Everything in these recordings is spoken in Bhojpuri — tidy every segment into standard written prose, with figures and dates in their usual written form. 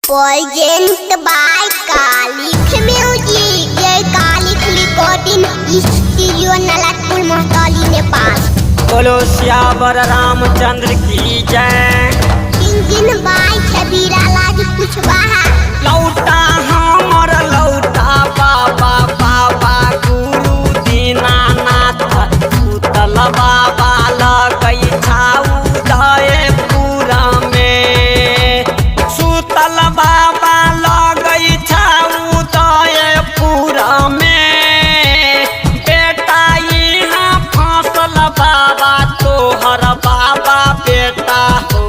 Present by Kalik Music, जय कालिक रिकॉर्डिंग स्टूडियो नलाटपुर मोहतौली नेपाल। बोलो सियावर रामचंद्र की जय। इंजन बाई छबीरा लाज कुशवाहा। लौटा हमर लौटा बाबा बाबा गुरु दीनानाथ सुतल बाबा लगई छाऊ दयपुर में। सुतल बाबा लगई छाऊ दयपुर में। बेटा यहाँ फसल बाबा तोहर बाबा बेटा हो।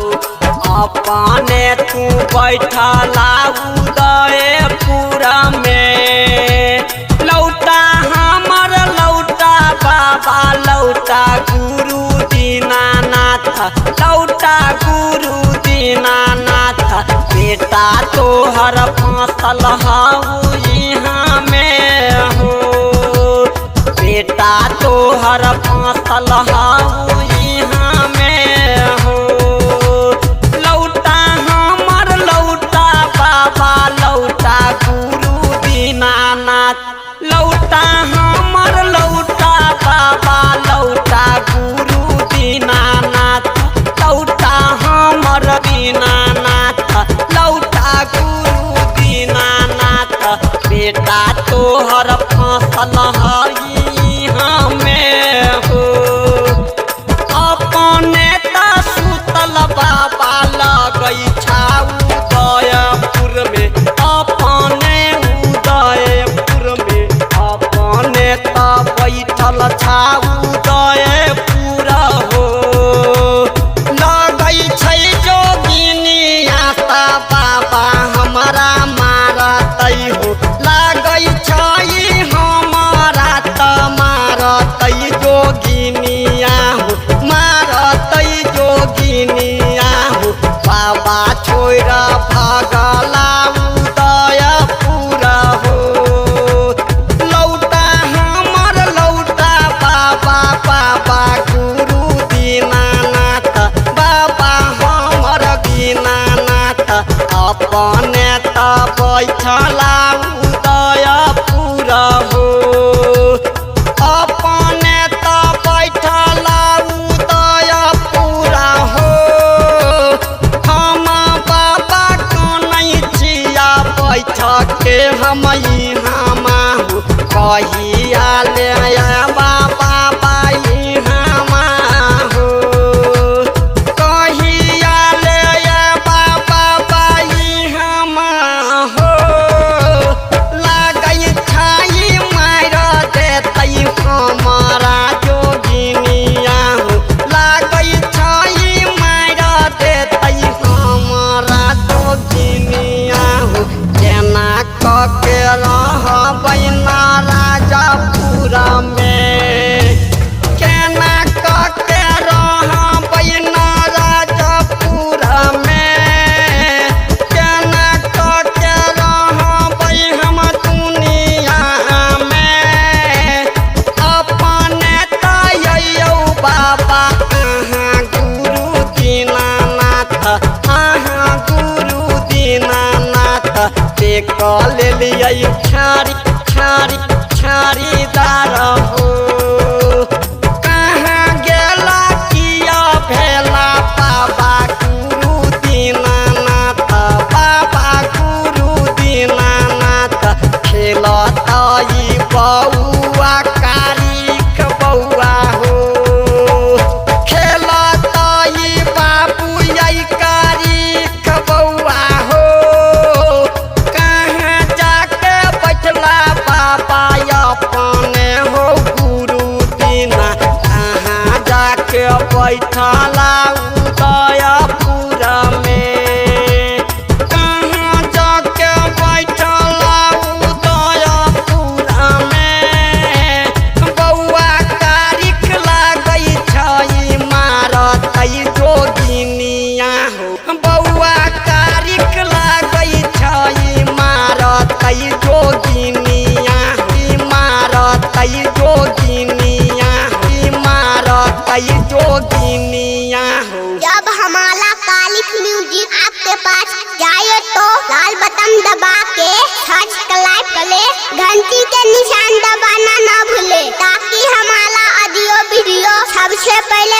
अपने तू बैठला उदयपुर में। लौटा हमर लौटा बाबा लौटा गुरु दीनानाथ लौटा गुरु दीनानाथ। बेटा तोहर फसल हऊ यहाँ में हो। बेटा तोहर फसल हऊ यहाँ में हो। लौटा हमर लौटा बाबा लौटा गुरु दीनानाथ लौटा हमर लौटा बाबा लौटा गुरु दीनानाथ लौटा हमर दीनानाथ लौटा गुरु दीनानाथ। बेटा तोहर फसल हई हमें हो। अपने त सुतल बाबा लगई छाऊ दयपुर में। अपने उदयपुर में अपने त बैठल छाऊ दयपुर हो। लगई छै जोगिनिया ता बाबा हमारा मारतई हो। लगई छै हमारा त मारतई जोगिनिया हो। मारतई जोगिनिया हो। बाबा छोड़ भागला उदयपुर हो। लौटा हमर लौटा बाबा बाबा गुरु दीनानाथ बाबा हमर दीनानाथ। अपने त बैठला उदयपुर हो। अपने त बैठला उदयपुर हो। हम बाबा कनै छिया बैठ के हम इहाँ हो। कहिया ले बाबा बाई हम हो। कहिया ले बाबा बाई हम हो। लगई छाई मार देतई हमारा जोगिनिया हो। लगई छाई मार देतई हमारा जोगिनिया हो। केना कके रहबै ना राजापुर में। केना कके रहबै ना राजापुर में। केना कके रहबै हम दुनिया में। अपने त अइयौ बाबा अहाँ गुरु दीनानाथ अहाँ गुरु दीनानाथ। देख लेलियै छारी छारी छारीदार हो। कहाँ गेला किया भेला बाबा गुरु दीनानाथ बाबा गुरु दीनानाथ। खेलतई बौआ कारिक बौआ हो। खेलतई बाबू यई कारिक बौआ हो। कहाँ जाके बैठला बाबा अपने हो गुरु घंटी के निशान दबाना ना भूले ताकि हमारा ऑडियो वीडियो सबसे पहले